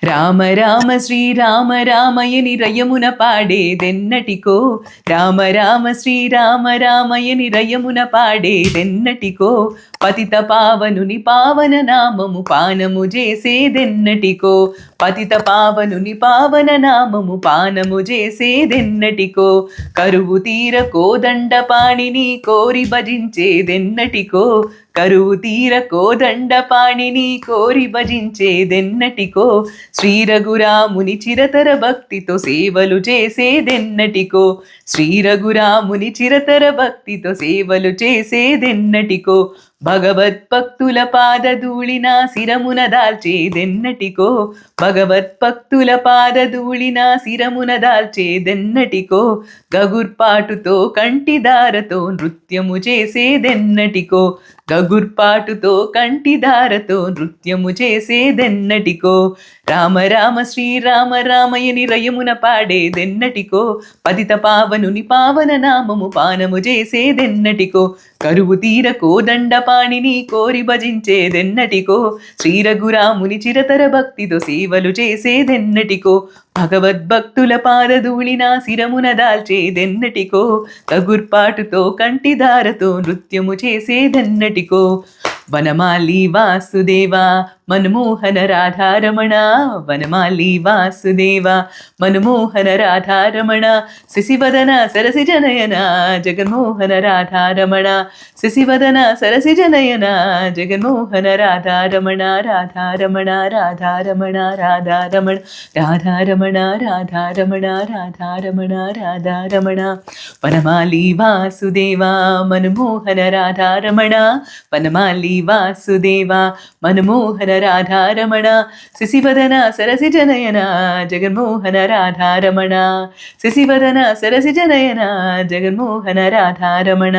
రామ రామ శ్రీరామ రామయని రయమున పాడేదెన్నటికో రామ రామ శ్రీరామ రామయని రయమున పాడేదెన్నటికో పతిత పావనుని పావన నామము పానము చేసేదెన్నటికో పతిత పావనుని పావన నామము పానము చేసేదెన్నటికో కరువు తీర కోదండ పాణిని కోరి భజించేదెన్నటికో కరువు తీర కోదండ పాణిని కోరి భజించేదెన్నటికో శ్రీ రఘురాముని చిరతర భక్తితో సేవలు చేసేదెన్నటికో శ్రీ రఘురాముని చిరతర భక్తితో సేవలు చేసేదెన్నటికో భగవద్భక్తుల పాదధూళిన శిరమున దాల్చేదెన్నటికో భగవద్భక్తుల పాదధూళిన శిరమున దాల్చేదెన్నటికో గగుర్పాటుతో కంటిదారతో నృత్యము చేసేదెన్నటికో గగుర్పాటుతో కంటిదారతో నృత్యము చేసేదెన్నటికో రామ రామ శ్రీరామ రామయని రయమున పాడేదెన్నటికో పతిత పావనుని పావన నామము పానము చేసేదెన్నటికో కరువు తీర కోదండ పాణిని కోరి భజించేదెన్నటికో శ్రీ రఘురాముని చిరతర భక్తితో సేవలు చేసేదెన్నటికో భగవద్భక్తుల పాదధూళిన శిరమున దాల్చేదెన్నటికో తగుర్పాటుతో కంటిదారతో నృత్యము చేసేదెన్నటికో వనమాలి వాసుదేవ మన్మోహన రాధారమణ వనమాలి వాసుదేవ మన్మోహన రాధారమణ శశివదన సరసిజనయన జగన్మోహన రాధారమణ శశివదన సరసిజనయన జగన్మోహన రాధారమణ రాధారమణ రాధారమణ రాధారమణ రాధారమణ రాధారమణ రాధారమణ రాధారమణ వనమాలి వాసుదేవ మన్మోహన రాధారమణ వనమాలి వాసుదేవ మన్మోహన రాధారమణ శశివదన సరసిజనయన జగన్మోహన రాధారమణ శశివదన సరసిజనయన జగన్మోహన రాధారమణ